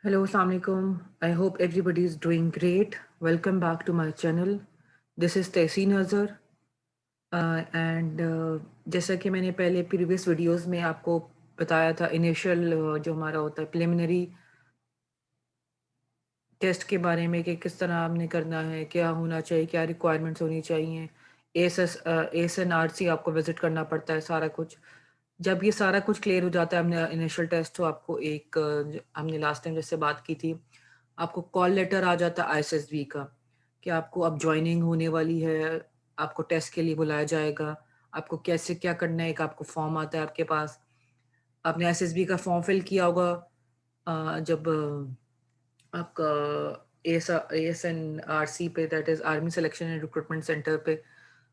Hello, Assalamu alaikum. I hope everybody is doing great. Welcome back to my channel. This is Tehseen Nazar. And जैसा कि मैंने पहले previous videos में आपको बताया था इनिशियल जो हमारा होता है प्रिलिमिनरी टेस्ट के बारे में कि किस तरह आपने करना है, क्या होना चाहिए, क्या रिक्वायरमेंट्स होनी चाहिए, ASN RC आपको विजिट करना पड़ता है, सारा कुछ। जब ये सारा कुछ क्लियर हो जाता है हमने इनिशियल टेस्ट, तो आपको एक हमने लास्ट टाइम जैसे बात की थी, आपको कॉल लेटर आ जाता है ISSB का कि आपको अब ज्वाइनिंग होने वाली है, आपको टेस्ट के लिए बुलाया जाएगा, आपको कैसे क्या करना है। एक आपको फॉर्म आता है आपके पास, आपने ISSB का फॉर्म फिल किया होगा जब आपका ASNRC पे, that is army selection and recruitment centre पे।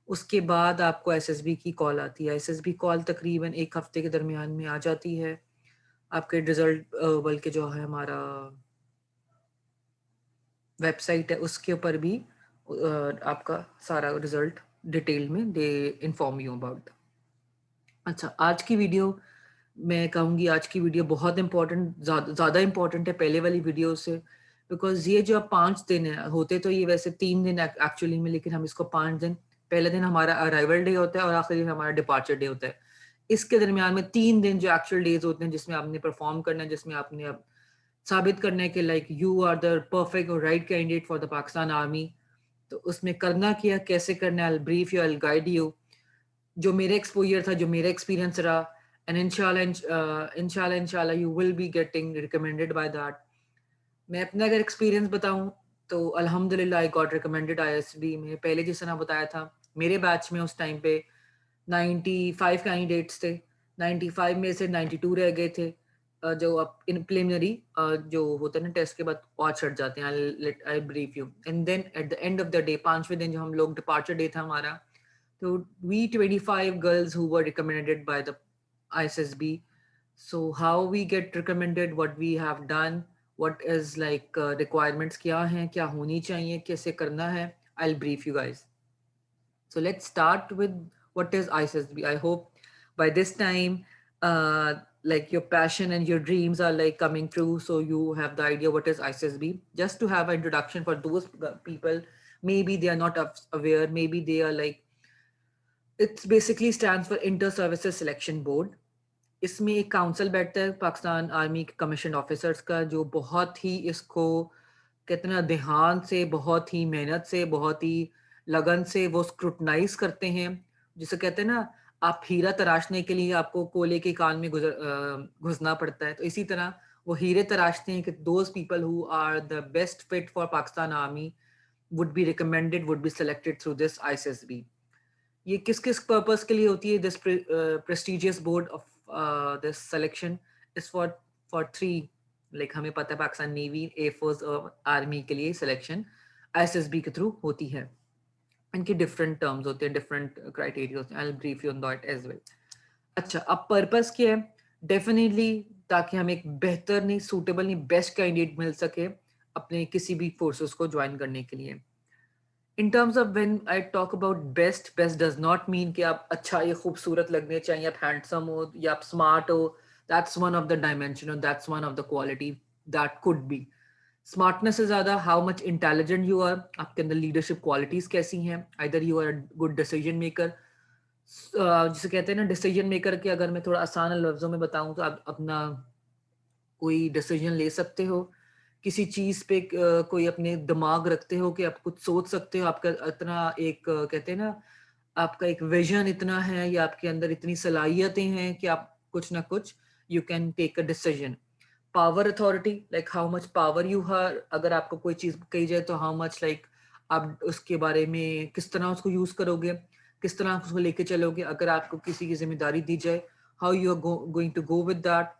उसके बाद आपको SSB की कॉल आती है। SSB कॉल तकरीबन एक हफ्ते के दरमियान में आ जाती है। आपके रिजल्ट बल्कि जो है हमारा वेबसाइट है उसके ऊपर भी आपका सारा रिजल्ट डिटेल में दे इन्फॉर्म यू अबाउट। अच्छा, आज की वीडियो मैं कहूँगी, आज की वीडियो बहुत इंपॉर्टेंट, ज़्यादा इंपॉर्टेंट है पहले वाली वीडियो से, बिकॉज ये जो 5 दिन है, होते तो ये वैसे 3 दिन एक्चुअली में, लेकिन हम इसको 5 दिन, पहले दिन हमारा अराइवल डे होता है और आखिरी दिन हमारा डिपार्चर डे होता है। इसके दरमियान में 3 दिन जो एक्चुअल डेज होते हैं जिसमें आपने परफॉर्म करना है, जिसमें आपने अब साबित करना है कि like you are the perfect और right candidate for the Pakistan army. तो उसमें करना क्या, कैसे करना है, I brief you, I guide you, जो मेरा एक्सपोजर था, जो मेरा एक्सपीरियंस रहा, एंड इंशाल्लाह you will be getting recommended by that. मैं अपना अगर एक्सपीरियंस बताऊं तो अल्हम्दुलिल्लाह आई गॉट रिकमेंडेड ISB में। पहले जिस तरह बताया था, मेरे बैच में उस टाइम पे 95 कैंडिडेट्स थे, 95 में से 92 रह गए थे। जो अब इन प्रिलिमिनरी जो होता है ना टेस्ट के बाद और चढ़ जाते हैं। I brief you, and then at the end of the day, 5वें दिन जो हम लोग डिपार्चर डे था हमारा, so we 25 girls who were recommended by the ISSB. So how we get recommended, what we have done, what is like requirements क्या हैं, क्या होनी चाहिए, कैसे करना है, I'll brief you guys. So let's start with what is ISSB. I hope by this time, like your passion and your dreams are like coming true. So you have the idea what is ISSB. Just to have an introduction for those people, maybe they are not aware, maybe they are like, it's basically stands for inter services selection board. इसमें एक council बैठता है Pakistan army के commission officers का, जो बहुत ही इसको कितना ध्यान से, बहुत ही मेहनत से, बहुत ही लगन से वो स्क्रूटनाइज करते हैं। जिसे कहते हैं ना, आप हीरा तराशने के लिए आपको कोयले के कान में घुसना पड़ता है, तो इसी तरह वो हीरे तराशते हैं कि those people who are the best fit for Pakistan army would be recommended, would be selected through this ISSB. ये किस किस पर्पस के लिए होती है? This prestigious board of this selection is for 3, like हमें पता है पाकिस्तान नेवी, एयरफोर्स और आर्मी के लिए सिलेक्शन ISSB के थ्रू होती है। इनके डिफरेंट टर्म्स होते हैं, डिफरेंट क्राइटेरिया होते हैं। I will brief you on that as well. अच्छा, अब पर्पस क्या है? डेफिनेटली ताकि हमें एक बेहतर, नहीं सूटेबल, नहीं बेस्ट कैंडिडेट मिल सके अपने किसी भी फोर्सेस को ज्वाइन करने के लिए। In terms of when I talk about best, best does not mean कि आप अच्छा, ये खूबसूरत लगने चाहिए, आप हैंडसम हो या आप स्मार्ट हो। That's one of the dimension, और that's one of the quality that could be. Smartness से ज्यादा how much intelligent you are, आपके अंदर लीडरशिप क्वालिटीज कैसी हैं। Either you are good decision maker, जिसे कहते हैं ना डिसीजन मेकर के, अगर मैं थोड़ा आसान लफ्जों में बताऊं तो आप अपना कोई डिसीजन ले सकते हो, किसी चीज पे कोई अपने दिमाग रखते हो कि आप कुछ सोच सकते हो, आपका इतना एक कहते हैं ना, आपका एक विजन इतना है या आपके अंदर इतनी सलाहियतें हैं कि आप कुछ ना कुछ you can take a decision. Power authority, like how much power you have, अगर आपको कोई चीज कही जाए तो हाउ मच लाइक आप उसके बारे में किस तरह उसको यूज करोगे, किस तरह उसको लेके चलोगे। अगर आपको किसी की जिम्मेदारी दी जाए, how you are going to go with that,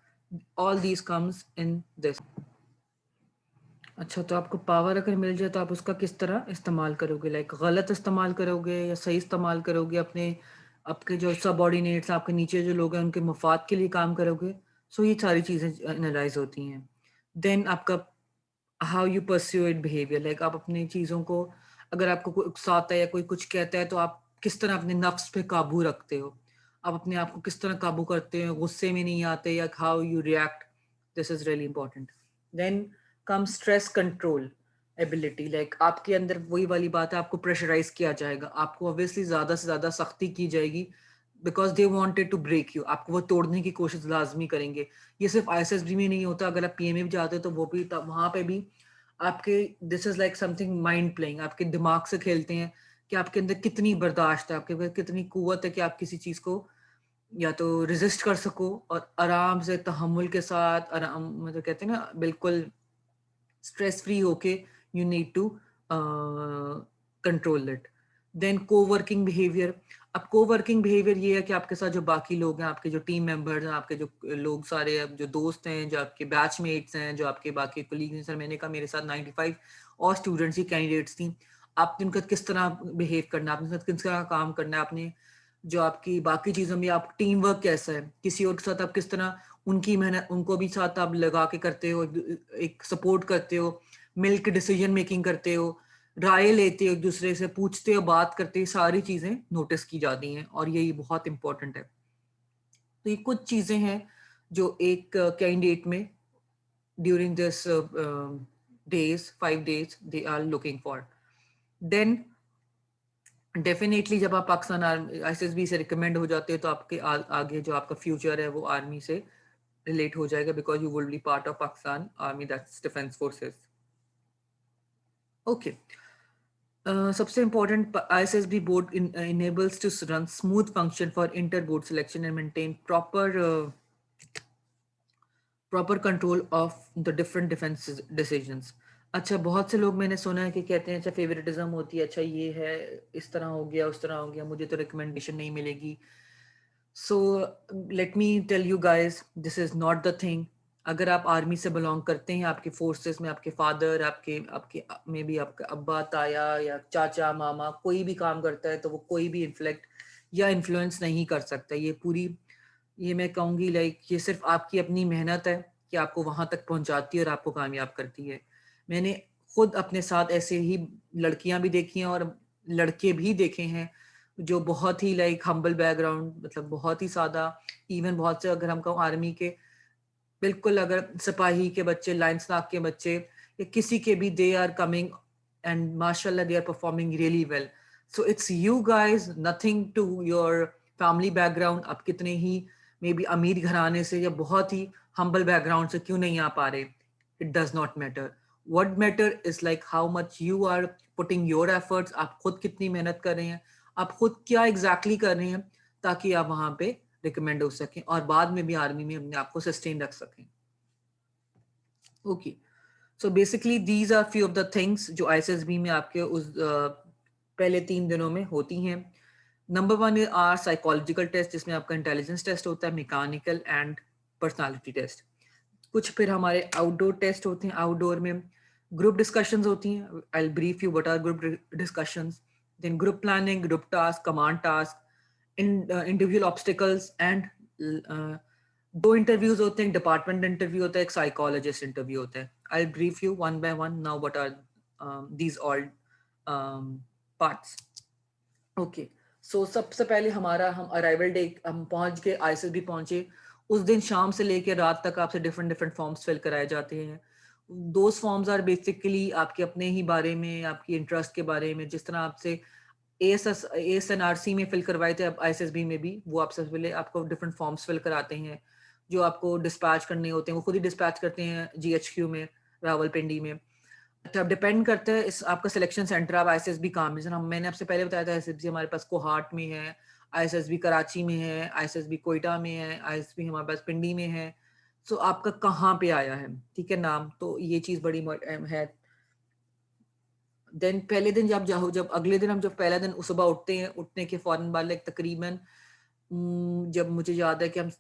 all these comes in this. अच्छा, तो आपको पावर अगर मिल जाए तो आप उसका किस तरह इस्तेमाल करोगे, लाइक गलत इस्तेमाल करोगे या सही इस्तेमाल करोगे, अपने आपके जो सबऑर्डिनेट्स, आपके नीचे जो लोग हैं उनके मफाद के लिए काम करोगे। सो ये सारी चीज़ें एनालाइज होती हैं। देन आपका how you pursue it behaviour, like आप अपनी चीज़ों को, अगर आपको कोई उकसाता है या कोई कुछ कहता है तो आप किस तरह अपने नफ्स पे काबू रखते हो, आप अपने आप को किस तरह काबू करते हो, गुस्से में नहीं आते, या how you react. This is really important. Then come stress control ability, like आपके अंदर वही वाली बात है, आपको प्रेशराइज किया जाएगा, आपको ऑब्वियसली ज्यादा से ज्यादा सख्ती की जाएगी because they wanted to break you, आपको वो तोड़ने की कोशिश लाजमी करेंगे। ये सिर्फ आईएसएसबी में नहीं होता, अगर आप पीएमए भी जाते हो तो वो भी वहां पे भी आपके this is like something mind playing, आपके दिमाग से खेलते हैं कि आपके अंदर कितनी बर्दाश्त है, आपके अंदर कितनी कुव्वत है कि आप किसी चीज को या तो रेजिस्ट कर सको और आराम से तहम्मुल के साथ आराम, मतलब कहते हैं ना बिल्कुल स्ट्रेस फ्री होके you need to control it. Then co working behaviour, अब को वर्किंग बिहेवियर ये है कि आपके साथ जो बाकी लोग हैं, आपके जो टीम मेंबर्स हैं, आपके जो लोग सारे जो दोस्त हैं, जो आपके बैचमेट्स हैं, जो आपके बाकी कोलीग्स हैं, सर मैंने कहा मेरे साथ 95 और स्टूडेंट्स ही कैंडिडेट्स थी, आपने उनका किस तरह बिहेव करना है, आपने साथ किस तरह काम करना है, आपने जो आपकी बाकी चीज़ों में आप टीम वर्क कैसा है, किसी और के साथ आप किस तरह उनकी मेहनत उनको भी साथ आप लगा के करते हो, एक सपोर्ट करते हो, मिलकर डिसीजन मेकिंग करते हो, राय लेते हो, एक दूसरे से पूछते हो, बात करते हो, सारी चीजें नोटिस की जाती हैं और यही बहुत इंपॉर्टेंट है। तो ये कुछ चीजें हैं जो एक कैंडिडेट में during this days 5 days they are looking for. Then definitely जब आप पाकिस्तान आईएसएसबी से रिकमेंड हो जाते हो तो आपके आगे जो आपका फ्यूचर है वो आर्मी से रिलेट हो जाएगा because you will be part of Pakistan army, that's defence forces. Okay, सबसे important, ISSB board enables to run smooth function for inter board selection and maintain proper control of the different defense decisions. अच्छा, बहुत से लोग मैंने सुना है कि कहते हैं अच्छा फेवरेटिज्म होती है, अच्छा ये है, इस तरह हो गया, उस तरह हो गया, मुझे तो रिकमेंडेशन नहीं मिलेगी। So let me tell you guys, this is not the thing. अगर आप आर्मी से बिलोंग करते हैं, आपके फोर्सेस में आपके फादर, आपके आपके मे बी आपका अब्बा, ताया या चाचा, मामा कोई भी काम करता है तो वो कोई भी इन्फ्लेक्ट या इन्फ्लुएंस नहीं कर सकता। ये पूरी, ये मैं कहूँगी लाइक ये सिर्फ आपकी अपनी मेहनत है कि आपको वहां तक पहुंचाती है और आपको कामयाब करती है। मैंने खुद अपने साथ ऐसे ही लड़कियां भी देखी हैं और लड़के भी देखे हैं जो बहुत ही लाइक हम्बल बैकग्राउंड, मतलब बहुत ही सादा, इवन बहुत से अगर हम कहूँ आर्मी के बिल्कुल, अगर सिपाही के बच्चे, लाइंस नाग के बच्चे या किसी के भी, दे आर कमिंग एंड माशाल्लाह they are performing really well. So it's you guys, nothing to your family background, आप कितने ही मे बी अमीर घराने से या बहुत ही हम्बल बैकग्राउंड से क्यों नहीं आ पा रहे, it does not matter. What matter is like how much you are putting your efforts, आप खुद कितनी मेहनत कर रहे हैं, आप खुद क्या एग्जैक्टली कर रहे हैं ताकि आप वहां पे रिकमेंड हो सकें और बाद में भी आर्मी में अपने आप को सस्टेन रख सकें। Okay, so basically these are few of the things जो आईएसएसबी में आपके उस पहले 3 दिनों में होती हैं। Number 1 is our psychological test, जिसमें आपका इंटेलिजेंस टेस्ट होता है, मैकेनिकल एंड पर्सनालिटी टेस्ट। कुछ फिर हमारे आउटडोर टेस्ट होते हैं, आउटडोर में ग्रुप डिस्कशंस होती हैं, I will brief you what are group discussions, then group planning, group task, command task, individual obstacles and 2 interviews होते हैं, डिपार्टमेंट इंटरव्यू होता है, एक साइकोलॉजिस्ट इंटरव्यू होता है। I brief you one by one now what are these all parts. Okay, so सबसे पहले हमारा, हम अराइवल डे, हम पहुंच गए, आईएसएसबी पहुंचे, उस दिन शाम से लेकर रात तक आपसे डिफरेंट डिफरेंट फॉर्म्स फिल कराए जाते हैं। दोज फॉर्म्स आर बेसिकली आपके अपने ही बारे में, आपकी इंटरेस्ट के बारे में, जिस तरह आपसे एएसएनआरसी में फिल करवाए थे, अब आईएसएसबी में भी वो आप सबसे पहले आपको डिफरेंट फॉर्म्स फिल कराते हैं जो आपको डिस्पैच करने होते हैं, वो खुद ही डिस्पैच करते हैं जीएचक्यू में, रावलपिंडी में। अच्छा, अब डिपेंड करता है इस आपका सिलेक्शन सेंटर, आप आईएसएसबी कहाँ में, हम मैंने आपसे पहले बताया था आईएसएसबी हमारे पास कोहाट में है, आईएसएसबी कराची में है, आईएसएसबी कोयटा में है, आईएसएसबी हमारे पास पिंडी में है। सो आपका कहाँ पे आया है, ठीक है नाम, तो ये चीज़ बड़ी है। देन पहले दिन जब जाओ, जब अगले दिन हम जब पहला दिन सुबह उठते हैं, उठने के फौरन बाद लाइक तकरीबन जब मुझे याद है कि हम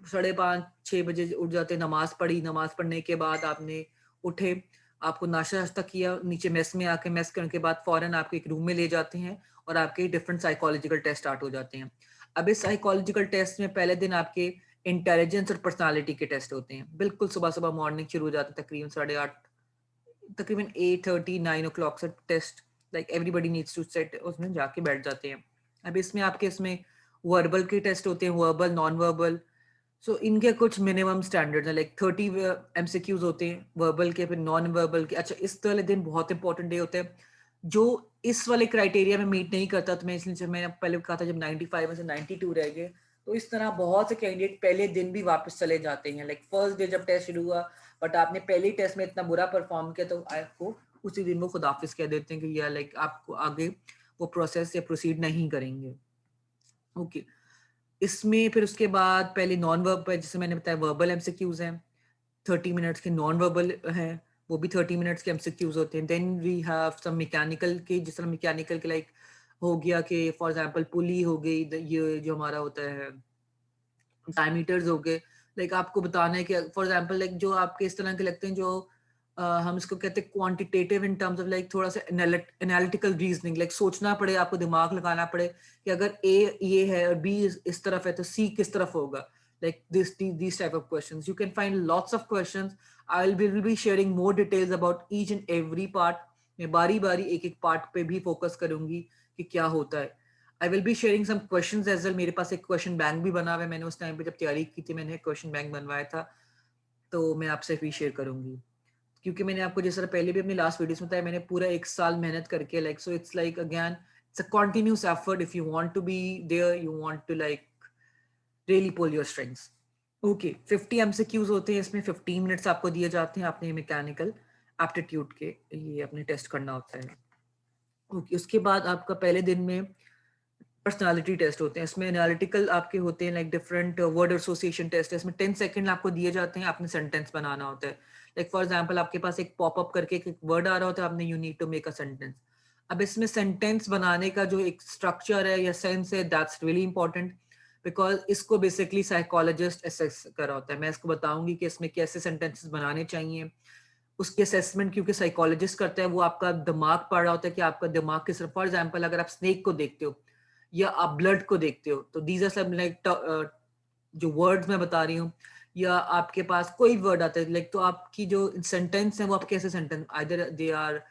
5:30-6 बजे उठ जाते, नमाज पढ़ी, नमाज पढ़ने के बाद आपने उठे, आपको नाश्ता वाश्ता किया, नीचे मेस में आके मेस करने के बाद फौरन आपके एक रूम में ले जाते हैं और आपके डिफरेंट साइकोलॉजिकल टेस्ट स्टार्ट हो जाते हैं। अब इस साइकोलॉजिकल टेस्ट में पहले दिन आपके इंटेलिजेंस और पर्सनालिटी के टेस्ट होते हैं, बिल्कुल सुबह सुबह मॉर्निंग शुरू हो जाते हैं, तकरीबन 8:30, तकरीबन 8:30 9 o'clock से test, like everybody needs to set, उसमें जाके बैठ जाते हैं। अब इसमें आपके इसमें वर्बल के टेस्ट होते हैं, वर्बल, नॉन वर्बल। सो इनके कुछ मिनिमम स्टैंडर्ड्स हैं, लाइक 30 एमसीक्यूज होते हैं वर्बल के, फिर नॉन वर्बल के। अच्छा, इस वाले दिन बहुत इंपॉर्टेंट डे होते हैं जो इस वाले क्राइटेरिया में मीट नहीं करता, तो मैं इसलिए, जब मैंने पहले कहा था जब 95 में से 92 रह गए, तो इस तरह बहुत से कैंडिडेट पहले दिन भी वापस चले जाते हैं। लाइक फर्स्ट डे जब टेस्ट शुरू हुआ, बट आपने पहले टेस्ट में इतना बुरा परफॉर्म किया, तो आपको उसी दिन वो खुदाफिज कह देते हैं कि या लाइक आपको आगे वो प्रोसेस या प्रोसीड नहीं करेंगे। ओके, इसमें फिर उसके बाद पहले नॉन वर्ब, जैसे मैंने बताया वर्बल एमसीक्यूज हैं 30 मिनट्स के, नॉन वर्बल हैं वो भी 30 मिनट्स के एमसीक्यूज होते हैं। Then we have some mechanical के, जिस तरह मैकेनिकल के लाइक हो गया कि फॉर एग्जांपल पुली हो गई, ये जो हमारा होता है डायमीटर्स हो गए। लाइक आपको बताना है कि फॉर एग्जांपल लाइक जो आपके इस तरह के लगते हैं, जो हम इसको कहते हैं quantitative in terms of like थोड़ा सा एनालिटिकल रीजनिंग, लाइक सोचना पड़े, आपको दिमाग लगाना पड़े कि अगर ए ये है और बी इस तरफ है तो सी किस तरफ होगा। like these type of questions you can find lots of questions. Will be sharing more details about each and every part. मैं बारी बारी एक एक पार्ट पे भी फोकस करूंगी कि क्या होता है। I will be sharing some questions as well. मेरे पास एक क्वेश्चन बैंक भी बना हुआ है, मैंने उस टाइम पे जब तैयारी की थी मैंने क्वेश्चन बैंक बनवाया था, तो मैं आपसे भी शेयर करूंगी। क्योंकि मैंने आपको जिस तरह पहले भी अपनी लास्ट वीडियोस में बताया, मैंने पूरा एक साल मेहनत करके like, so it's like again it's a continuous effort. If you want to be there, you want to like really pull your strengths. Okay, 50 MCQs होते हैं इसमें, 15 मिनट्स आपको दिए जाते हैं, आपने मैकेनिकल एप्टीट्यूड के ये अपने टेस्ट करना होता है। ओके, उसके बाद आपका पहले दिन में पर्सनालिटी टेस्ट होते हैं। इसमें एनालिटिकल आपके होते हैं, like different word association test है। इसमें 10 सेकंड आपको दिए जाते हैं, आपने सेंटेंस बनाना होता है। लाइक फॉर एग्जांपल आपके पास एक पॉपअप करके एक वर्ड आ रहा होता है, आपने you need to make a sentence. अब इसमें सेंटेंस बनाने का जो एक स्ट्रक्चर है या सेंस है, दैट्स रियली इंपॉर्टेंट, बिकॉज इसको बेसिकली साइकोलॉजिस्ट असेस कर रहा होता है। मैं इसको बताऊंगी कि इसमें कैसे सेंटेंसेस बनाने चाहिए, उसकी असेसमेंट क्योंकि साइकोलॉजिस्ट करता है, वो आपका दिमाग पढ़ रहा होता है कि आपका दिमाग किस तरह। फॉर एग्जाम्पल अगर आप स्नेक को देखते हो या आप ब्लड को देखते हो, तो दीज आर सब लाइक जो वर्ड्स मैं बता रही हूँ, या आपके पास कोई वर्ड आता है लाइक, तो आपकी जो सेंटेंस है वो आप कैसे sentence, either they are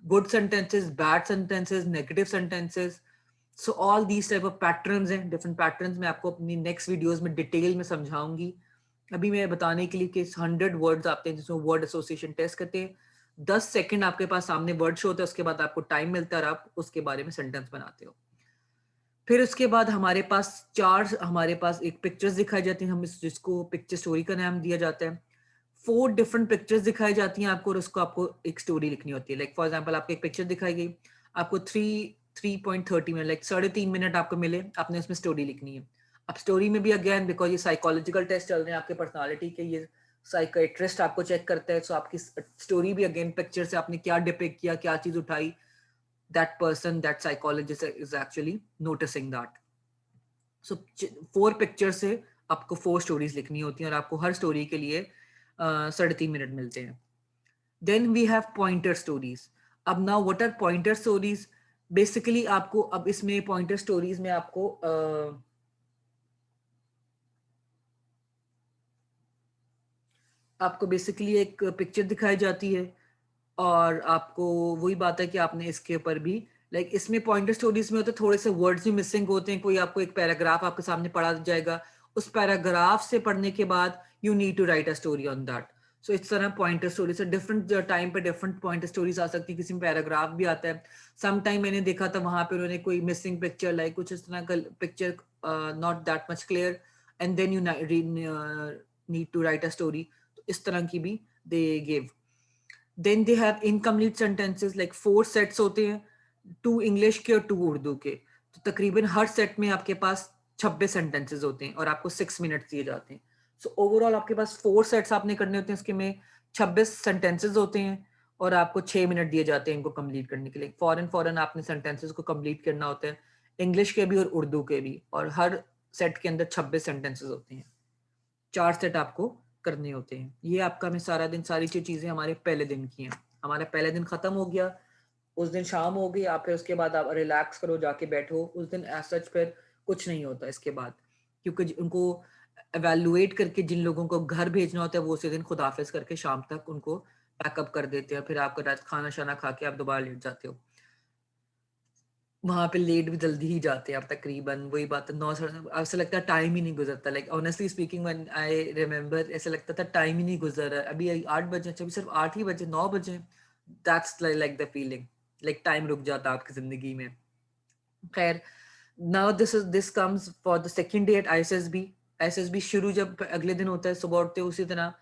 good sentences, bad sentences, negative sentences. So all these type of patterns हैं, डिफरेंट पैटर्न्स मैं आपको अपनी नेक्स्ट वीडियोस में डिटेल में समझाऊंगी। अभी मैं बताने के लिए कि 100 वर्ड्स आते हैं जिसमें वर्ड एसोसिएशन टेस्ट करते हैं। 10 सेकंड आपके पास सामने वर्ड शो होता है, उसके बाद आपको टाइम मिलता है और आप उसके बारे में सेंटेंस बनाते हो। फिर उसके बाद हमारे पास एक पिक्चर्स दिखाई जाती हैं, हम जिसको पिक्चर स्टोरी का नाम दिया जाता है। 4 डिफरेंट पिक्चर्स दिखाई जाती हैं आपको, और उसको आपको एक स्टोरी लिखनी होती है। लाइक फॉर एग्जांपल आपको एक पिक्चर दिखाई गई, आपको 3.30 मिनट, लाइक 3.5 मिनट आपको मिले, आपने उसमें स्टोरी लिखनी है। अब स्टोरी में भी अगेन, बिकॉज ये साइकोलॉजिकल टेस्ट चल रहे हैं आपके पर्सनालिटी के, ये साइकियाट्रिस्ट आपको चेक करता है, सो आपकी स्टोरी भी अगेन पिक्चर से आपने क्या डिपिक्ट किया, क्या चीज उठाई, that person, that psychologist is actually noticing that. So 4 picture से आपको 4 स्टोरीज लिखनी होती हैं, और आपको हर स्टोरी के लिए 3.5 मिनट मिलते हैं। Then we have pointer stories. अब now what are pointer stories? Basically आपको अब इसमें पॉइंटर स्टोरीज में आपको बेसिकली एक पिक्चर दिखाई जाती है, और आपको वही बात है कि आपने इसके ऊपर भी लाइक इसमें पॉइंटर स्टोरीज में होते हैं, थोड़े से वर्ड्स भी मिसिंग होते हैं। कोई आपको एक पैराग्राफ आपके सामने पढ़ा जाएगा, उस पैराग्राफ से पढ़ने के बाद you need to write a story on that. So इस तरह पॉइंटर स्टोरी से डिफरेंट टाइम पे डिफरेंट पॉइंटर स्टोरीज आ सकती है। किसी में पैराग्राफ भी आता है, सम टाइम मैंने देखा था वहां पे उन्होंने कोई मिसिंग पिक्चर, लाइक कुछ इस तरह का picture not that much clear, and then you need to write a story. इस तरह की भी they give. Then they have incomplete sentences, like 4 sets होते हैं, 2 इंग्लिश के और 2 उर्दू के। तो तकरीबन हर सेट में आपके पास 26 सेंटेंसेस होते हैं, और आपको 6 मिनट्स दिए जाते हैं। सो ओवरऑल आपके पास 4 सेट्स आपने करने होते हैं, उसके में 26 सेंटेंसेस होते हैं, और आपको 6 मिनट दिए जाते हैं इनको कंप्लीट करने के लिए। फॉरन आपने सेंटेंसेस को कंप्लीट करना होता है, इंग्लिश के भी और उर्दू के भी, और हर सेट के अंदर 26 सेंटेंसेस होते हैं। 4 सेट आपको करने होते हैं। ये आपका मैं सारा दिन, सारी चीजें हमारे पहले दिन की हैं। हमारा पहले दिन खत्म हो गया, उस दिन शाम हो गई, आप फिर उसके बाद आप रिलैक्स करो, जाके बैठो। उस दिन एज सच फिर कुछ नहीं होता इसके बाद, क्योंकि उनको एवेलुएट करके जिन लोगों को घर भेजना होता है, वो उसी दिन खुदाफिज करके शाम तक उनको पैकअप कर देते हैं। फिर आपका रात खाना शाना खा के आप दोबारा लेट जाते हो। वहां पे लेट भी जल्दी ही जाते हैं आप तकरीबन, वही बात है 9 साढ़े, ऐसा लगता है टाइम ही नहीं गुजरता। Like honestly speaking when I remember, ऐसा लगता था टाइम ही नहीं गुजर रहा है, अभी 8 बजे, अच्छा अभी सिर्फ 8 ही बजे, 9 बजे। That's like the feeling, like time रुक जाता आपकी जिंदगी में। खैर, now this comes for the second day at ISSB. ISSB शुरू जब अगले दिन होता है, सुबह उठते हो उसी तरह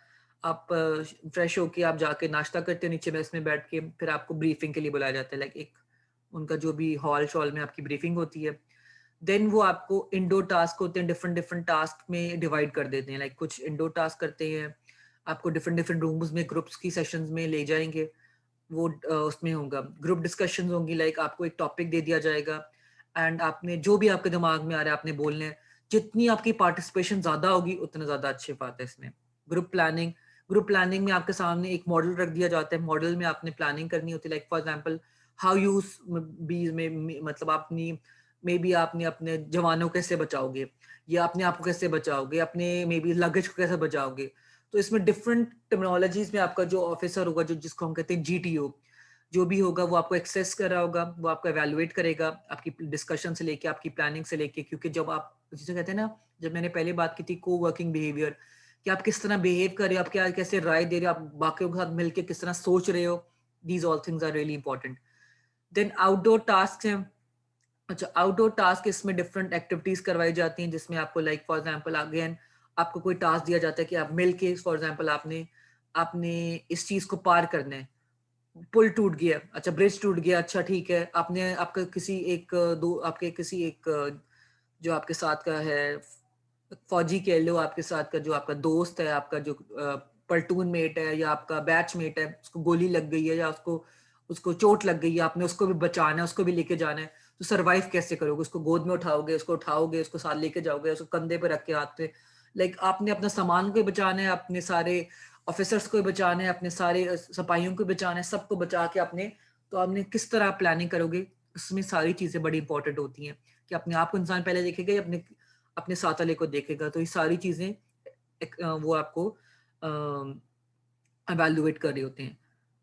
आप फ्रेश होके आप जाके नाश्ता करते हो नीचे मेस में बैठ के, फिर आपको ब्रीफिंग के लिए बुलाया जाता है। लाइक एक उनका जो भी हॉल शॉल में आपकी ब्रीफिंग होती है। देन वो आपको इंडोर टास्क होते हैं, डिफरेंट डिफरेंट टास्क में डिवाइड कर देते हैं। लाइक कुछ इंडोर टास्क करते हैं, आपको डिफरेंट डिफरेंट रूम्स में ग्रुप्स की सेशंस में ले जाएंगे। वो उसमें होगा ग्रुप डिस्कशंस होंगी। लाइक आपको एक टॉपिक दे दिया जाएगा एंड आपने जो भी आपके दिमाग में आ रहा है आपने बोलना है। जितनी आपकी पार्टिसिपेशन ज्यादा होगी उतना ज्यादा अच्छी बात है इसमें। ग्रुप प्लानिंग, ग्रुप प्लानिंग में आपके सामने एक मॉडल रख दिया जाता है, मॉडल में आपने प्लानिंग करनी होती है। Like for example how you be में मतलब अपनी मे बी आपने अपने जवानों को कैसे बचाओगे, या अपने आप को कैसे बचाओगे, अपने मे बी लगेज को कैसे बचाओगे। तो इसमें डिफरेंट टेक्नोलॉजीज में आपका जो ऑफिसर होगा, जो जिसको हम कहते हैं जीटीओ, जो भी होगा वो आपको एक्सेस कर रहा होगा, वो आपको एवेलुएट करेगा आपकी डिस्कशन से लेके आपकी प्लानिंग से लेके। क्योंकि जब आप जिसे कहते हैं ना, जब मैंने पहले बात की थी को वर्किंग बिहेवियर, कि आप किस तरह बिहेव कर रहे हो, आप क्या कैसे राय दे रहे हो, आप बाकियों के साथ मिलकर किस तरह सोच रहे हो, these all things are really important. Then outdoor task हैं। अच्छा, आउटडोर टास्क, इसमें डिफरेंट एक्टिविटीज करवाई जाती हैं जिसमें आपको लाइक फॉर एग्जांपल अगेन आपको कोई टास्क दिया जाता है कि आप मिलके फॉर एग्जांपल आपने आपने इस चीज को पार करना है। पुल टूट गया, अच्छा ब्रिज टूट गया, अच्छा ठीक है, आपने आपका किसी एक दो आपके किसी एक जो आपके साथ का है फौजी कह लो, आपके साथ का जो आपका दोस्त है, आपका जो पल्टून मेट है या आपका बैच मेट है, उसको गोली लग गई है या उसको उसको चोट लग गई है, आपने उसको भी बचाना है, उसको भी लेके जाना है। तो सरवाइव कैसे करोगे? उसको गोद में उठाओगे, उसको साथ लेके जाओगे, उसको कंधे पे रख के हाथ पे। लाइक आपने अपना सामान को बचाना है, अपने सारे ऑफिसर्स को बचाना है, अपने सारे सिपाहियों को बचाना है, सबको बचा के आपने, तो आपने किस तरह प्लानिंग करोगे? उसमें सारी चीजें बड़ी इंपॉर्टेंट होती हैं कि अपने आप को इंसान पहले देखेगा या अपने अपने साथ वाले को देखेगा। तो ये सारी चीजें वो आपको एवेलुएट कर रहे होते हैं।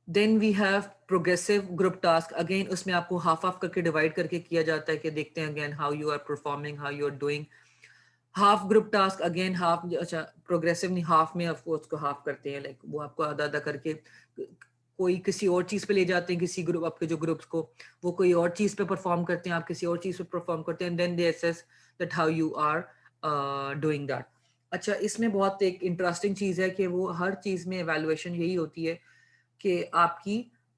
Then we have progressive group task. Again उसमें आपको हाफ हाफ करके डिवाइड करके किया जाता है कि देखते हैं again how you are performing, how you are doing. Half group task again half, अच्छा प्रोग्रेसिव नहीं, हाफ में आपको उसको हाफ करते हैं। लाइक वो आपको आधा आधा करके कोई किसी और चीज पे ले जाते हैं, किसी ग्रुप आपके जो ग्रुप्स को, वो कोई और चीज पे परफॉर्म करते हैं, आप किसी और चीज पे परफॉर्म करते हैं, then they assess that how you are doing that. अच्छा, इसमें बहुत एक इंटरेस्टिंग चीज है कि वो हर चीज में एवेलुएशन यही होती है कि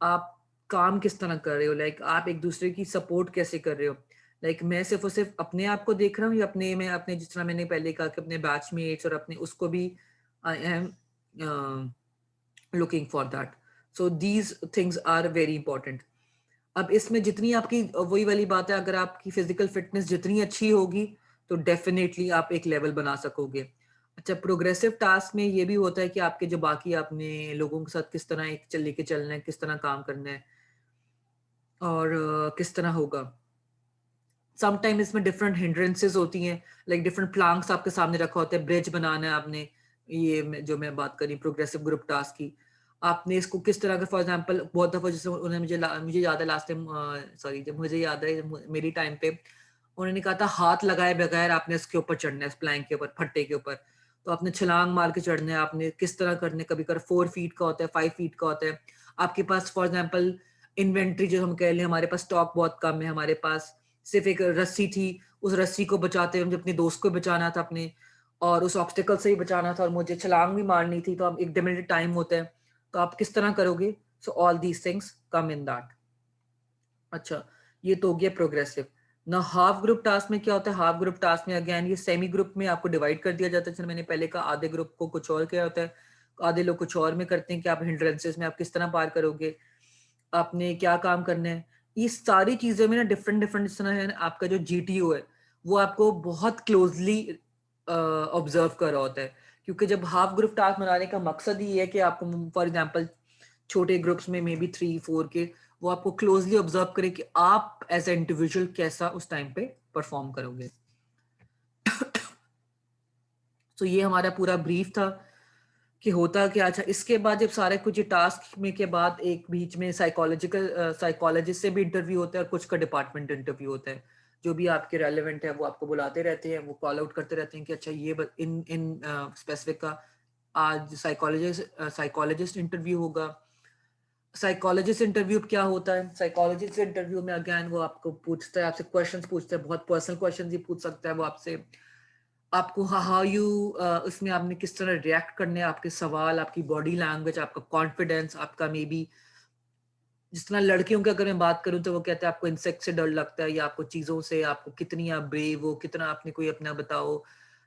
आप काम किस तरह कर रहे हो, लाइक आप एक दूसरे की सपोर्ट कैसे कर रहे हो। लाइक मैं सिर्फ और सिर्फ अपने आप को देख रहा हूँ या अपने मैं अपने जिस तरह मैंने पहले कहा कि अपने बैचमेट्स और अपने उसको भी I am looking for that. So these things are very important. अब इसमें जितनी आपकी वही वाली बात है, अगर आपकी फिजिकल फिटनेस जितनी अच्छी होगी तो डेफिनेटली आप एक लेवल बना सकोगे। अच्छा, प्रोग्रेसिव टास्क में ये भी होता है कि आपके जो बाकी आपने लोगों के साथ किस तरह एक लेके चलना है, किस तरह काम करना है और किस तरह होगा। समटाइम इसमें डिफरेंट हिंड्रेंसेस होती हैं, लाइक डिफरेंट प्लांक्स आपके सामने रखा होता है, ब्रिज बनाना है आपने। ये जो मैं बात करी प्रोग्रेसिव ग्रुप टास्क की, आपने इसको किस तरह का, फॉर एग्जांपल बहुत दफा जैसे उन्होंने मुझे याद है लास्ट टाइम, सॉरी जब मुझे याद है मेरी टाइम पे उन्होंने कहा था हाथ लगाए बगैर आपने इसके ऊपर चढ़ना है, इस प्लैंक के ऊपर, फट्टे के ऊपर। तो आपने छलांग मार के चढ़ना है, आपने किस तरह करने, कभी कर 4 फीट का होता है, 5 फीट का होता है। आपके पास फॉर एग्जाम्पल इन्वेंट्री जो हम कह लें, हमारे पास स्टॉक बहुत कम है, हमारे पास सिर्फ एक रस्सी थी, उस रस्सी को बचाते हुए मुझे अपने दोस्त को बचाना था अपने, और उस ऑब्स्टिकल से ही बचाना था, और मुझे छलांग भी मारनी थी। तो अब एक लिमिटेड टाइम होता है, तो आप किस तरह करोगे? So all these things come in that. अच्छा, ये तो हो गया प्रोग्रेसिव ना। हाफ ग्रुप टास्क में क्या होता है? हाफ ग्रुप टास्क में अगेन ये सेमी ग्रुप में आपको डिवाइड कर दिया जाता है। जैसे मैंने पहले कहा, आधे ग्रुप को कुछ और क्या होता है, आधे लोग कुछ और में करते हैं कि आप हिंड्रेंसेस में आप किस तरह पार करोगे, आपने क्या काम करना है। ये सारी चीजें में ना डिफरेंट डिफरेंट जिस तरह है ना, आपका जो जीटीओ है वो आपको बहुत क्लोजली ऑब्जर्व कर रहा होता है। क्योंकि जब हाफ ग्रुप टास्क बनाने का मकसद ही है कि आपको फॉर एग्जांपल छोटे ग्रुप्स में मे बी 3 4 के, वो आपको क्लोजली ऑब्जर्व करे कि आप एज ए इंडिविजुअल कैसा उस टाइम पे परफॉर्म करोगे। तो ये हमारा पूरा ब्रीफ था कि होता क्या। अच्छा, इसके बाद जब सारे कुछ टास्क में के बाद एक बीच में साइकोलॉजिस्ट से भी इंटरव्यू होता है और कुछ का डिपार्टमेंट इंटरव्यू होता है। जो भी आपके रेलेवेंट है वो आपको बुलाते रहते हैं, वो कॉल आउट करते रहते हैं कि अच्छा ये इन इन स्पेसिफिक का आज साइकोलॉजिस्ट इंटरव्यू होगा। साइकोलॉजिस्ट इंटरव्यू क्या होता है? साइकोलॉजिस्ट इंटरव्यू में अगेन वो आपको पूछता है, आपसे क्वेश्चंस पूछता है, बहुत पर्सनल क्वेश्चंस ही पूछ सकता है वो आपसे। आपको हाउ यू उसमें आपने किस तरह रिएक्ट करने हैं, आपके सवाल, आपकी बॉडी लैंग्वेज, आपका कॉन्फिडेंस, आपका मे बी जिस तरह लड़कियों की अगर मैं बात करूं तो वो कहते हैं आपको इंसेक्ट से डर लगता है या आपको चीजों से, आपको कितनी आप ब्रेव हो, कितना आपने कोई अपना बताओ।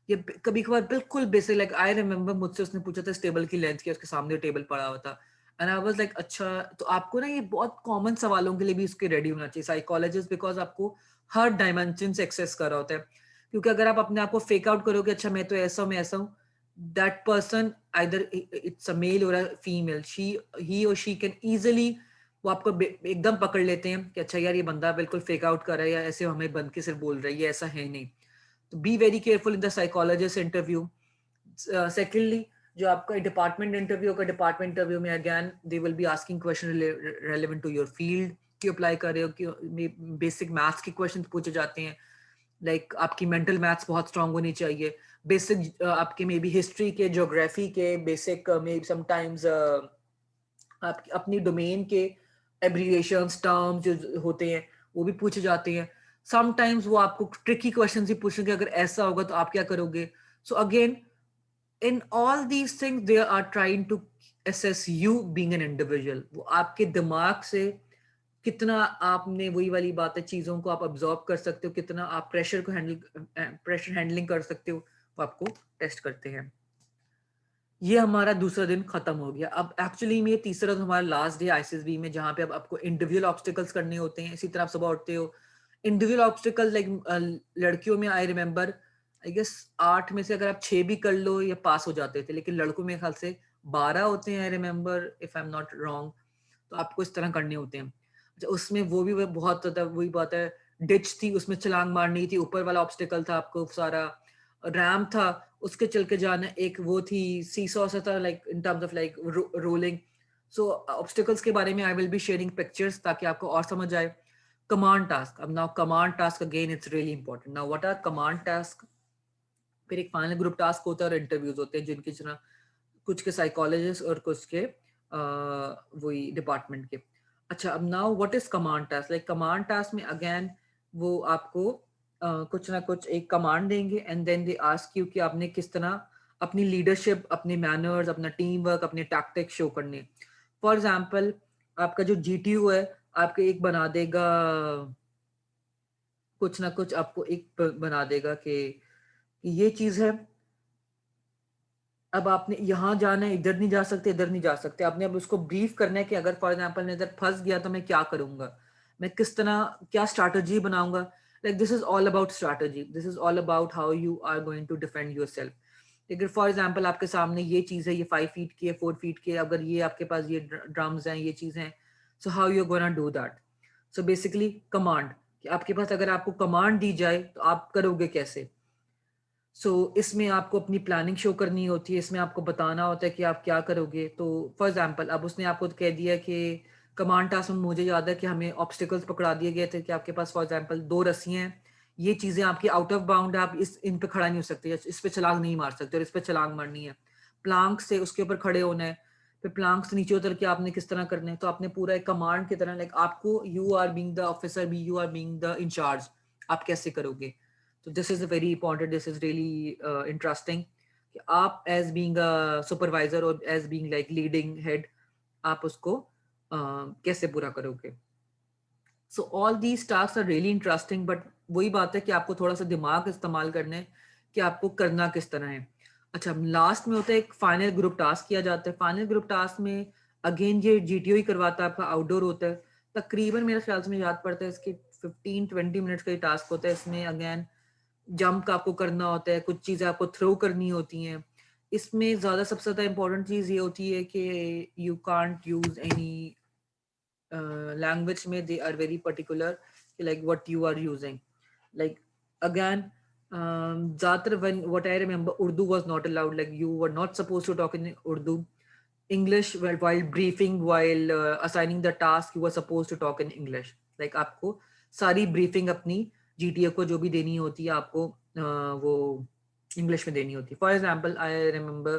ये कभी कभार बिल्कुल बेसिक, लाइक आई रिमेम्बर मुझसे उसने पूछा था इस टेबल की लेंथ क्या, उसके सामने टेबल पड़ा हुआ था एंड आई वाज लाइक अच्छा। तो आपको ना ये बहुत कॉमन सवालों के लिए भी उसके रेडी होना चाहिए साइकोलॉजिस्ट, बिकॉज आपको हर डायमेंशन से एक्सेस कर रहा होता है। क्योंकि अगर आप अपने आप को फेक आउट करोगे अच्छा मैं तो ऐसा हूँ, मैं ऐसा हूँ, that person either it's a male और अ फीमेल, शी ही और शी कैन इजिली वो आपको एकदम पकड़ लेते हैं कि अच्छा यार ये बंदा बिल्कुल फेक आउट कर रहा है या ऐसे हमें बंद के सिर्फ बोल रहा है, ये ऐसा है नहीं। तो be very careful in the psychologist interview. Secondly, जो आपका डिपार्टमेंट इंटरव्यू का, डिपार्टमेंट इंटरव्यू में again they will be asking question relevant to your field की अप्लाई कर रहे हो कि बेसिक मैथ्स के क्वेश्चन पूछे जाते हैं। लाइक आपकी मेंटल मैथ्स बहुत स्ट्रांग होनी चाहिए। बेसिक आपके मे बी हिस्ट्री के, ज्योग्राफी के बेसिक, मे समटाइम्स आप अपनी डोमेन के एब्रिविएशंस टर्म्स जो होते हैं वो भी पूछे जाते हैं। समटाइम्स वो आपको ट्रिकी क्वेश्चन ही पूछेंगे, अगर ऐसा होगा तो आप क्या करोगे। So again in all these things they are trying to assess you being an individual। वो आपके दिमाग से कितना आपने, वही वाली बात है, चीजों को आप अब्सॉर्ब कर सकते हो, कितना आप प्रेशर हैंडलिंग कर सकते हो, वो आपको टेस्ट करते हैं। ये हमारा दूसरा दिन खत्म हो गया। अब एक्चुअली में तीसरा तो हमारा लास्ट डे आईसीएसबी में, जहाँ पे अब आपको इंडिविजुअल ऑब्स्टिकल्स करने होते हैं। इसी तरह आप सुबह उठते हो, इंडिविजुअल ऑब्स्टिकल लाइक लड़कियों में आई रिमेम्बर आई गेस 8 में से अगर आप 6 भी कर लो या पास हो जाते थे, लेकिन लड़कों में ख्याल से 12 होते हैं I remember if I am not wrong. तो आपको इस तरह करने होते हैं। अच्छा, उसमें वो भी बहुत ज्यादा वही बात है, डिच थी उसमें छलांग मारनी थी, ऊपर वाला ऑब्स्टिकल था, आपको सारा रैम था उसके चल के जाना, एक वो थी सीसॉ सा था like in terms of like rolling. So obstacles के बारे में आई विल बी शेयरिंग पिक्चर्स ताकि आपको और समझ आए। कमांड टास्क, अब now command task again it's really important. Now what R command task? फिर एक फाइनल ग्रुप टास्क होता है और इंटरव्यूज होते हैं जिनकी तरह कुछ के साइकोलॉजिस्ट और कुछ के वही डिपार्टमेंट के। अच्छा, अब now what is command task? Like command task में अगेन वो आपको कुछ ना कुछ एक कमांड देंगे and then they ask you कि आपने किस तरह अपनी लीडरशिप, अपने मैनर्स, अपना टीम वर्क, अपने टैक्टिक्स शो करने। फॉर एग्जांपल, आपका जो जीटीयू है आपके एक बना देगा, कुछ ना कुछ आपको एक बना देगा कि ये चीज है, अब आपने यहाँ जाना है, इधर नहीं जा सकते, इधर नहीं जा सकते। आपने अब उसको ब्रीफ करना है कि अगर फॉर एग्जांपल मैं इधर फंस गया तो मैं क्या करूंगा, मैं किस तरह क्या स्ट्रैटेजी बनाऊंगा। Like this is all about strategy, this is all about how you are going to defend yourself. अगर फॉर एग्जाम्पल आपके सामने ये चीज है, ये 5 फीट की है, 4 फीट की है, अगर ये आपके पास ये ड्रम्स हैं, ये चीज हैं, so how you gonna do that. So basically command, कि आपके पास अगर आपको कमांड दी जाए तो आप करोगे कैसे। इसमें आपको अपनी प्लानिंग शो करनी होती है, इसमें आपको बताना होता है कि आप क्या करोगे। तो फॉर एग्जांपल अब उसने आपको कह दिया कि कमांड टास्क में मुझे याद है कि हमें ऑब्स्टिकल्स पकड़ा दिए गए थे कि आपके पास फॉर एग्जांपल 2 रस्सियां हैं, ये चीजें आपकी आउट ऑफ बाउंड है, आप इन पे खड़ा नहीं हो सकते, इस पे छलांग नहीं मार सकते और इस पे छलांग मारनी है। प्लांक से उसके ऊपर खड़े होना है, फिर प्लांक से नीचे उतर के आपने किस तरह करना है। तो आपने पूरा एक कमांड की तरह, लाइक आपको, you are being the officer, be you are being the incharge, आप कैसे करोगे। तो this is a very important, this is really interesting कि आप एज बीइंग अ सुपरवाइजर और as being like leading head आप उसको कैसे पूरा करोगे। So all these task are really interesting, but वही बात है कि आपको थोड़ा सा दिमाग इस्तेमाल करना है कि आपको करना किस तरह है। अच्छा, लास्ट में होता है एक फाइनल ग्रुप टास्क किया जाता है। फाइनल ग्रुप टास्क में अगेन ये जीटीओ ही करवाता है, आपका आउटडोर होता है। तकरीबन मेरे ख्याल से मुझे याद पड़ता है इसके 15-20 मिनट्स का ही टास्क होता है। इसमें अगेन जंप आपको करना होता है, कुछ चीजें आपको थ्रो करनी होती हैं। इसमें ज्यादा सबसे ज्यादा इंपॉर्टेंट चीज ये होती है कि you can't use any language में, they are very particular like what you are using. Like again ज़्यादातर when what I remember, Urdu was not allowed. Like you were not supposed to talk in Urdu. English, while briefing, while assigning the task, you were supposed to talk in English. Like आपको सारी briefing अपनी GTA को जो भी देनी होती है आपको वो इंग्लिश में देनी होती है. फॉर एग्जाम्पल आई रिमेंबर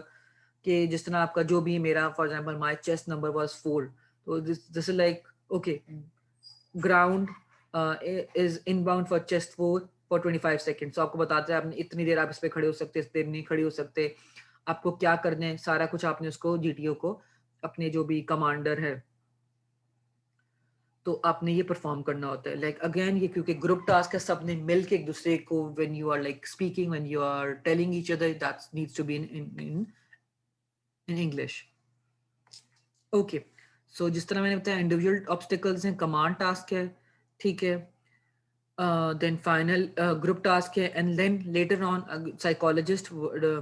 कि जिस तरह आपका जो भी मेरा for example my chest number was 4, तो this is like okay ground is inbound for chest 4 for 25 second. तो आपको बताते हैं आपने इतनी देर आप इस पे खड़े हो सकते, इस देर नहीं खड़े हो सकते, आपको क्या करना है, सारा कुछ आपने उसको जीटीओ को अपने जो भी कमांडर है तो आपने ये परफॉर्म करना होता है. लाइक अगेन ये क्योंकि ग्रुप टास्क है, सबने मिल के एक दूसरे को when you are like speaking, when you are telling each other, that needs to be in English. Okay, so जिस तरह मैंने बताया इंडिविजुअल ऑब्स्टिकल्स हैं, कमांड टास्क है, ठीक है, then final group task है, and then later on psychologist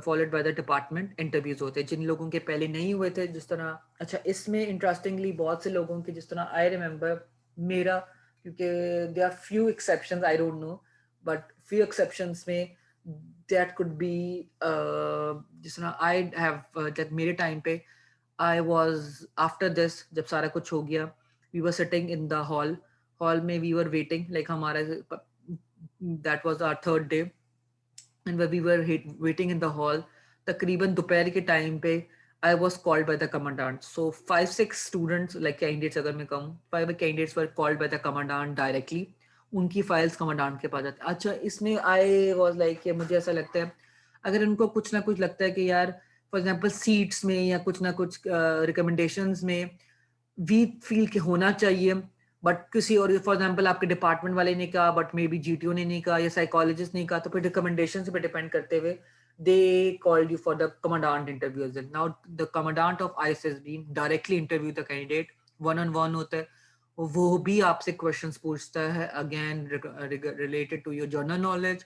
followed by the department interviews होते हैं जिन लोगों के पहले नहीं हुए थे. जिस तरह अच्छा इसमें इंटरेस्टिंगली बहुत से लोगों के जिस तरह आई रिमेम्बर मेरा, क्योंकि there are few exceptions, I don't know, but few exceptions में that could be जिस तरह I have जब मेरे टाइम पे I was after this जब सारा कुछ हो गया, we were sitting in the hall में we were waiting, like हमारा that was our third day and we were waiting in the hall. तकरीबन दोपहर के टाइम पे I was called by the commandant. So 5-6 students like candidates अगर मैं कहूँ 5 candidates were called by the commandant directly. उनकी files commandant के पास जाती. अच्छा इसमें आई वाज लाइक मुझे ऐसा लगता है अगर उनको कुछ ना कुछ लगता है कि यार फॉर एग्जांपल सीट्स में या कुछ ना कुछ रिकमेंडेशंस में वी फील के होना चाहिए, बट किसी और फॉर एग्जांपल आपके डिपार्टमेंट वाले ने कहा बट मे बी जीटीओ ने नहीं कहा या साइकोलॉजिस्ट नहीं कहा, तो फिर रिकमेंडेशन पे डिपेंड करते हुए they called you for the commandant interview as well. Now the commandant of ISSB directly interview the candidate, one on one होता है, वो भी आपसे क्वेश्चंस पूछता है again related to your general knowledge,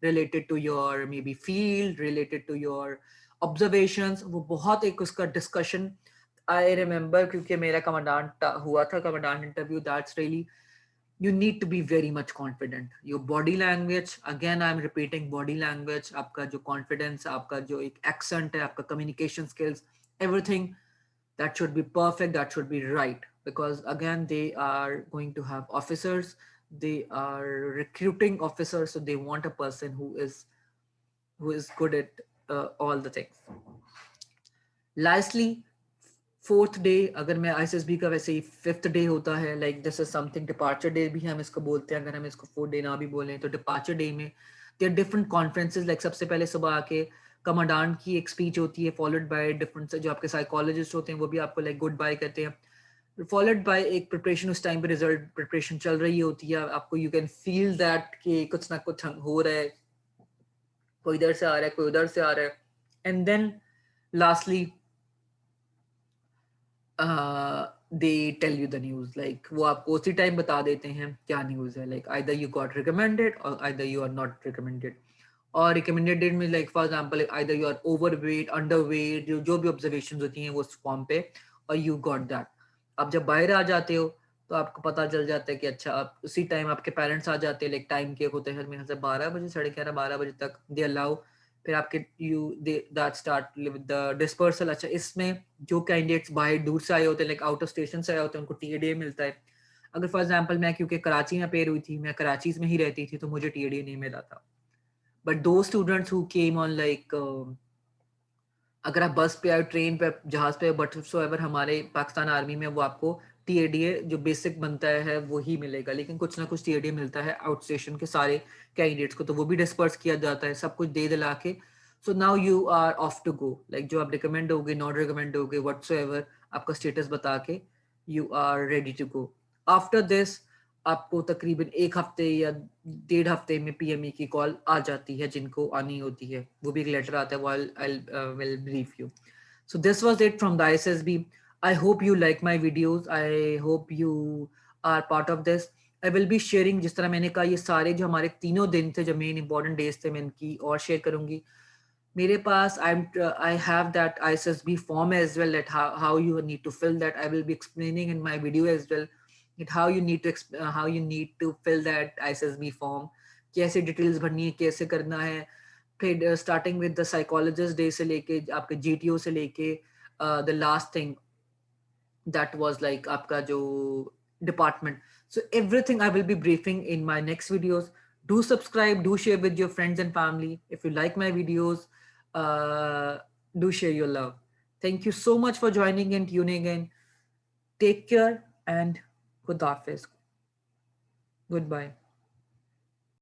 related to your maybe field, related to your observations. वो बहुत एक उसका discussion I remember क्योंकि मेरा कमांडेंट हुआ था commandant interview. That's really you need to be very much confident. Your body language, again I'm repeating body language, आपका जो confidence, आपका जो एक accent है, आपका communication skills, everything that should be perfect, that should be right, because again they are going to have officers, they are recruiting officers, so they want a person who is good at all the things. Lastly, fourth day अगर मैं ISSB का वैसे ही fifth day होता है, like this is something departure day भी हम इसको बोलते हैं, अगर हम इसको फोर्थ डे ना भी बोलें तो डिपार्चर डे में देयर डिफरेंट कॉन्फ्रेंसेस. लाइक सबसे पहले सुबह आके कमांडेंट की एक स्पीच होती है फॉलोड बाय डिफरेंट जो आपके साइकोलॉजिस्ट होते हैं वो भी आपको लाइक गुड बाय कहते हैं, फॉलोड बाय एक प्रिपरेशन. उस टाइम पे रिजल्ट प्रिपरेशन चल रही होती है, आपको यू कैन फील दैट कि कुछ ना कुछ हो रहा है, कोई इधर से आ रहा है कोई उधर से आ रहा है. And then lastly they tell you the news, like वो आपको उसी टाइम बता देते हैं क्या न्यूज़ है, like either you got recommended or either you are not recommended. और recommended में like for example either you are overweight, underweight, जो भी observations होती हैं वो उस फॉर्म पे, और you got that. अब जब बाहर आ जाते हो तो आपको पता चल जाता है कि अच्छा आप उसी टाइम आपके पेरेंट्स आ जाते हैं, लाइक टाइम के होते हैं मेरे से 12 बजे 11:30 12 बजे तक दे अलाउ, फिर आपके you they that start with the dispersal. अच्छा इसमें जो कैंडिडेट्स बाहर दूर से आए होते हैं लाइक आउट ऑफ स्टेशन से आए होते हैं उनको टीएडीए मिलता है. अगर फॉर एग्जांपल मैं क्योंकि कराची में पेयर हुई थी, मैं कराची में ही रहती थी तो मुझे टीएडीए नहीं मिला था, बट दो students who came on like अगर आप बस पे आए ट्रेन पे जहाज पे बट सो एवर हमारे पाकिस्तान आर्मी में वो आपको टीएडीए जो बेसिक बनता है वो ही मिलेगा, लेकिन कुछ ना कुछ टीएडीए मिलता है आउट स्टेशन के सारे कैंडिडेट्स को, तो वो भी डिस्पर्स किया जाता है सब कुछ दे दिला के. So now you are off to go, like जो आप रिकमेंड होगे नॉट रिकमेंड होगे व्हाटसोएवर आपका स्टेटस बता के you are ready to go. After this आपको तकरीबन एक हफ्ते या 1.5 हफ्ते में पीएमई की कॉल आ जाती है जिनको आनी होती है, वो भी एक लेटर आता है, I will brief you. So this was it from the ISSB. I hope you like my videos, I hope you are part of this. I will be sharing, जिस तरह मैंने कहा ये सारे जो हमारे तीनों दिन थे जो मेन इंपॉर्टेंट डेज थे मैं इनकी और शेयर करूंगी. मेरे पास I have that ISSB form as well, that how you need to fill that. I will be explaining in my video as well, that how you need to fill that ISSB form. कैसे details भरनी है, कैसे करना है, फिर starting with the psychologist day से लेके आपके जीटीओ से लेके the last thing that was like आपका जो department. So everything I will be briefing in my next videos. Do subscribe, do share with your friends and family. If you like my videos, do share your love. Thank you so much for joining and tuning in. Take care and Khuda Hafiz. Goodbye.